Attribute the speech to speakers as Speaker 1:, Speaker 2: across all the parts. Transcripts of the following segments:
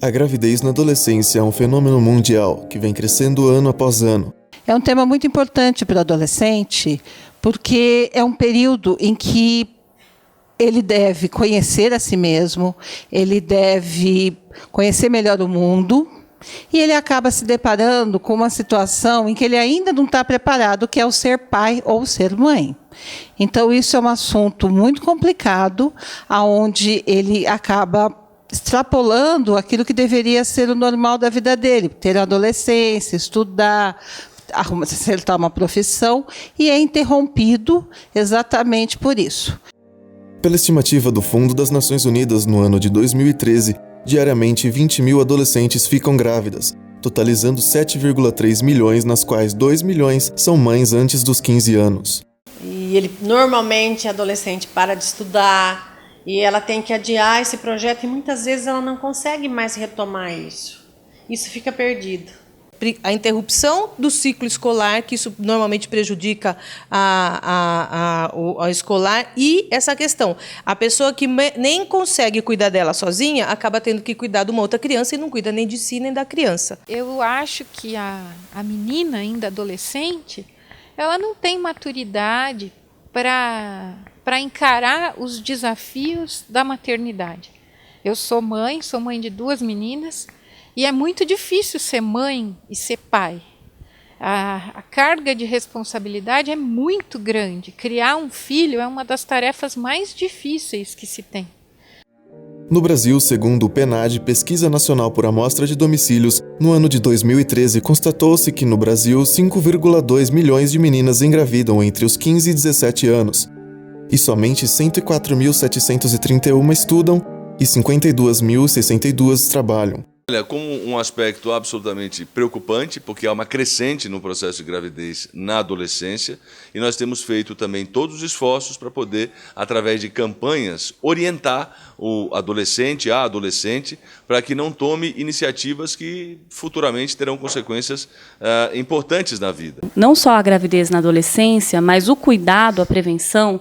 Speaker 1: A gravidez na adolescência é um fenômeno mundial que vem crescendo ano após ano.
Speaker 2: É um tema muito importante para o adolescente, porque é um período em que ele deve conhecer a si mesmo, ele deve conhecer melhor o mundo, e ele acaba se deparando com uma situação em que ele ainda não está preparado, que é o ser pai ou ser mãe. Então, isso é um assunto muito complicado, onde ele acaba extrapolando aquilo que deveria ser o normal da vida dele, ter a adolescência, estudar, acertar uma profissão, e é interrompido exatamente por isso.
Speaker 1: Pela estimativa do Fundo das Nações Unidas, no ano de 2013, diariamente 20 mil adolescentes ficam grávidas, totalizando 7,3 milhões, nas quais 2 milhões são mães antes dos 15 anos.
Speaker 3: E ele normalmente, a adolescente para de estudar, e ela tem que adiar esse projeto, e muitas vezes ela não consegue mais retomar isso. Isso fica perdido.
Speaker 4: A interrupção do ciclo escolar, que isso normalmente prejudica a escolar, e essa questão, a pessoa que nem consegue cuidar dela sozinha, acaba tendo que cuidar de uma outra criança e não cuida nem de si nem da criança.
Speaker 5: Eu acho que a menina, ainda adolescente, ela não tem maturidade para encarar os desafios da maternidade. Eu sou mãe de 2 meninas, e é muito difícil ser mãe e ser pai. A carga de responsabilidade é muito grande. Criar um filho é uma das tarefas mais difíceis que se tem.
Speaker 1: No Brasil, segundo o PNAD, Pesquisa Nacional por Amostra de Domicílios, no ano de 2013, constatou-se que no Brasil 5,2 milhões de meninas engravidam entre os 15 e 17 anos. E somente 104.731 estudam e 52.062 trabalham.
Speaker 6: Olha, como um aspecto absolutamente preocupante, porque há uma crescente no processo de gravidez na adolescência, e nós temos feito também todos os esforços para poder, através de campanhas, orientar o adolescente, a adolescente, para que não tome iniciativas que futuramente terão consequências importantes na vida.
Speaker 7: Não só a gravidez na adolescência, mas o cuidado, a prevenção,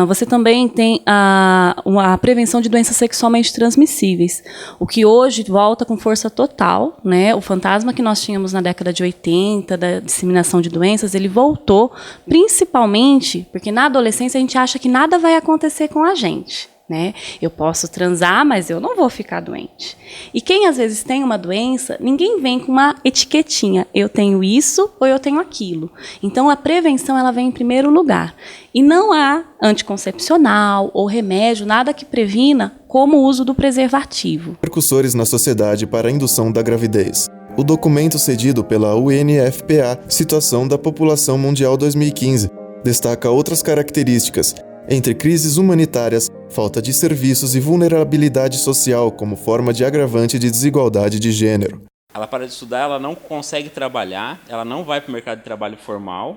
Speaker 7: você também tem a prevenção de doenças sexualmente transmissíveis, o que hoje volta com força total, né? O fantasma que nós tínhamos na década de 80, da disseminação de doenças, ele voltou, principalmente porque na adolescência a gente acha que nada vai acontecer com a gente. Né? Eu posso transar, mas eu não vou ficar doente. E quem às vezes tem uma doença, ninguém vem com uma etiquetinha, eu tenho isso ou eu tenho aquilo. Então a prevenção ela vem em primeiro lugar. E não há anticoncepcional ou remédio, nada que previna como o uso do preservativo.
Speaker 1: Precursores na sociedade para a indução da gravidez. O documento cedido pela UNFPA, Situação da População Mundial 2015, destaca outras características, entre crises humanitárias, falta de serviços e vulnerabilidade social como forma de agravante de desigualdade de gênero.
Speaker 8: Ela para de estudar, ela não consegue trabalhar, ela não vai para o mercado de trabalho formal,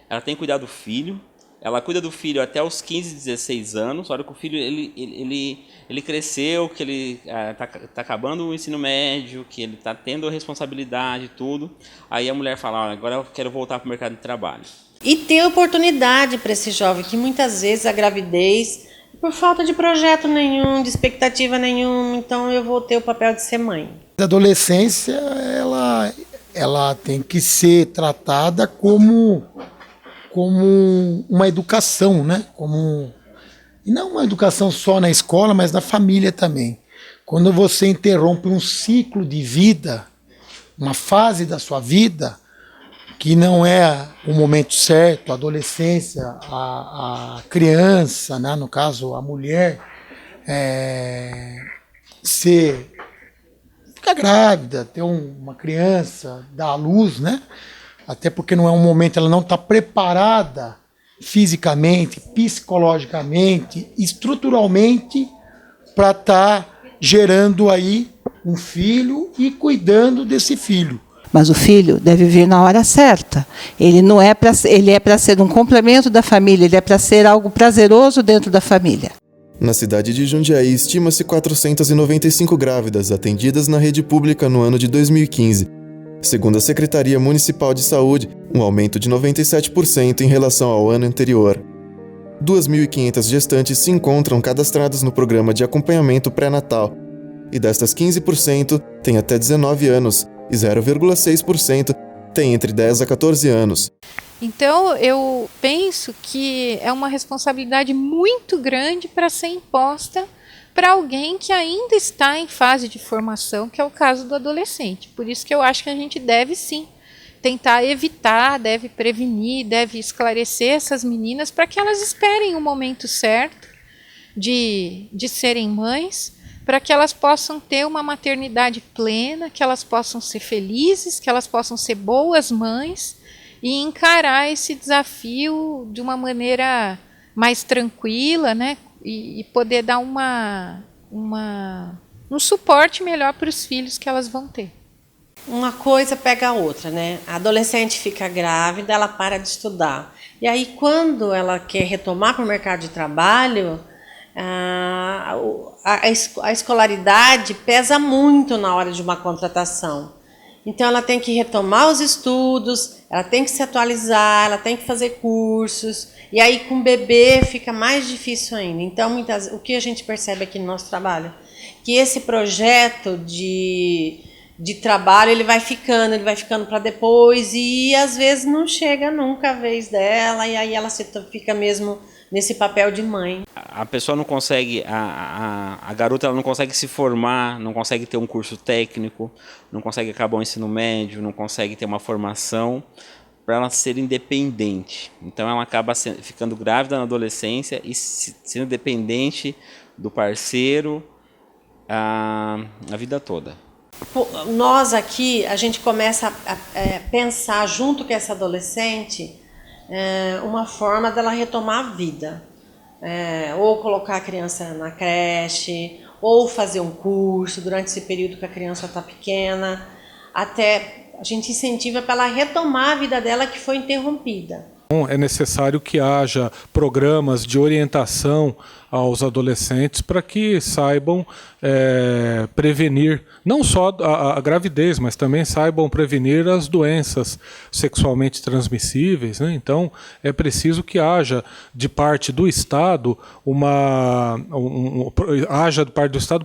Speaker 8: ela tem que cuidar do filho, ela cuida do filho até os 15, 16 anos, a hora que o filho ele cresceu, que ele está acabando o ensino médio, que ele está tendo a responsabilidade e tudo, aí a mulher fala, olha, agora eu quero voltar para o mercado de trabalho.
Speaker 3: E ter oportunidade para esse jovem, que muitas vezes a gravidez, por falta de projeto nenhum, de expectativa nenhuma, então eu vou ter o papel de ser mãe.
Speaker 9: A adolescência, ela tem que ser tratada como uma educação, né? E não uma educação só na escola, mas na família também. Quando você interrompe um ciclo de vida, uma fase da sua vida, que não é o momento certo, a adolescência, a criança, né, no caso a mulher, ficar grávida, ter uma criança, dar à luz, né? Até porque não é um momento, ela não está preparada fisicamente, psicologicamente, estruturalmente para estar gerando aí um filho e cuidando desse filho.
Speaker 2: Mas o filho deve vir na hora certa. Ele não é ele é para ser um complemento da família, ele é para ser algo prazeroso dentro da família.
Speaker 1: Na cidade de Jundiaí, estima-se 495 grávidas atendidas na rede pública no ano de 2015. Segundo a Secretaria Municipal de Saúde, um aumento de 97% em relação ao ano anterior. 2.500 gestantes se encontram cadastradas no programa de acompanhamento pré-natal. e destas 15% têm até 19 anos e 0,6% têm entre 10 a 14 anos.
Speaker 5: Então, eu penso que é uma responsabilidade muito grande para ser imposta para alguém que ainda está em fase de formação, que é o caso do adolescente. Por isso que eu acho que a gente deve sim tentar evitar, deve prevenir, deve esclarecer essas meninas para que elas esperem o momento certo de serem mães, para que elas possam ter uma maternidade plena, que elas possam ser felizes, que elas possam ser boas mães e encarar esse desafio de uma maneira mais tranquila, né? E poder dar um suporte melhor para os filhos que elas vão ter.
Speaker 3: Uma coisa pega a outra, né? A adolescente fica grávida, ela para de estudar. E aí, quando ela quer retomar para o mercado de trabalho, a escolaridade pesa muito na hora de uma contratação. Então, ela tem que retomar os estudos, ela tem que se atualizar, ela tem que fazer cursos. E aí, com o bebê, fica mais difícil ainda. Então, o que a gente percebe aqui no nosso trabalho? Que esse projeto de trabalho, ele vai ficando para depois e às vezes não chega nunca a vez dela e aí ela fica mesmo nesse papel de mãe.
Speaker 8: A pessoa não consegue, a garota ela não consegue se formar, não consegue ter um curso técnico, não consegue acabar o ensino médio, não consegue ter uma formação para ela ser independente. Então ela acaba ficando grávida na adolescência e sendo dependente do parceiro a vida toda.
Speaker 3: Nós aqui, a gente começa a pensar junto com essa adolescente uma forma dela retomar a vida. Ou colocar a criança na creche, ou fazer um curso durante esse período que a criança está pequena. Até a gente incentiva para ela retomar a vida dela que foi interrompida.
Speaker 10: É necessário que haja programas de orientação aos adolescentes para que saibam prevenir não só a gravidez, mas também saibam prevenir as doenças sexualmente transmissíveis, né? Então é preciso que haja de parte do Estado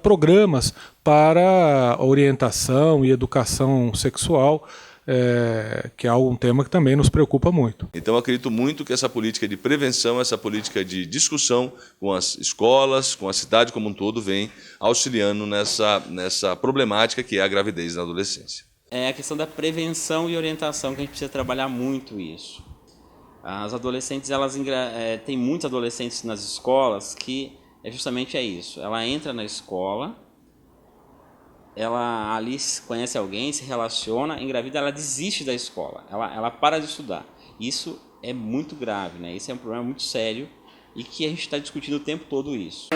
Speaker 10: programas para orientação e educação sexual. Que é um tema que também nos preocupa muito.
Speaker 6: Então, eu acredito muito que essa política de prevenção, essa política de discussão com as escolas, com a cidade como um todo, vem auxiliando nessa problemática que é a gravidez na adolescência.
Speaker 8: É a questão da prevenção e orientação que a gente precisa trabalhar muito isso. As adolescentes, tem muitos adolescentes nas escolas que justamente é isso. Ela entra na escola, ela ali conhece alguém, se relaciona, engravida, ela desiste da escola, ela para de estudar. Isso é muito grave, né? Isso é um problema muito sério e que a gente está discutindo o tempo todo isso.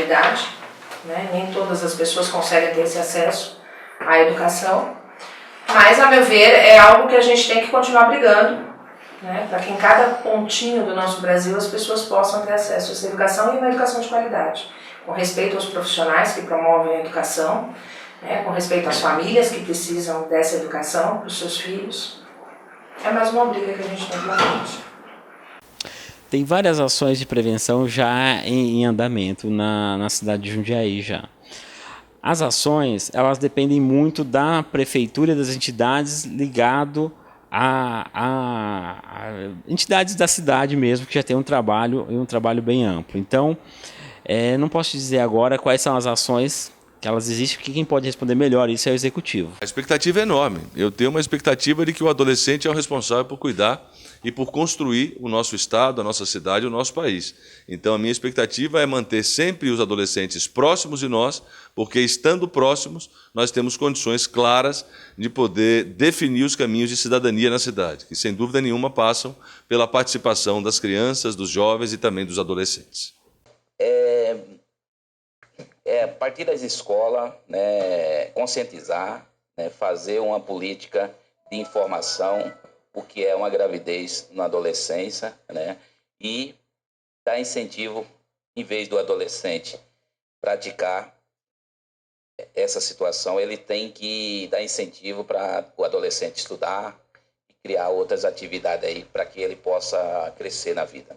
Speaker 11: Né? Nem todas as pessoas conseguem ter esse acesso à educação, mas, a meu ver, é algo que a gente tem que continuar brigando, né? Para que em cada pontinho do nosso Brasil as pessoas possam ter acesso a essa educação e uma educação de qualidade, com respeito aos profissionais que promovem a educação, com respeito às famílias que precisam dessa educação para os seus filhos. É mais uma briga que a gente tem pela frente.
Speaker 8: Tem várias ações de prevenção já em andamento na cidade de Jundiaí já. As ações, elas dependem muito da prefeitura e das entidades ligado a entidades da cidade mesmo, que já tem um trabalho bem amplo. Então, não posso dizer agora quais são as ações que elas existem, porque quem pode responder melhor isso é o executivo.
Speaker 6: A expectativa é enorme. Eu tenho uma expectativa de que o adolescente é o responsável por cuidar e por construir o nosso estado, a nossa cidade, o nosso país. Então, a minha expectativa é manter sempre os adolescentes próximos de nós, porque estando próximos, nós temos condições claras de poder definir os caminhos de cidadania na cidade, que sem dúvida nenhuma passam pela participação das crianças, dos jovens e também dos adolescentes.
Speaker 12: A partir das escolas, né, conscientizar, né, fazer uma política de informação, o que é uma gravidez na adolescência, né, e dar incentivo, em vez do adolescente praticar essa situação, ele tem que dar incentivo para o adolescente estudar e criar outras atividades aí para que ele possa crescer na vida.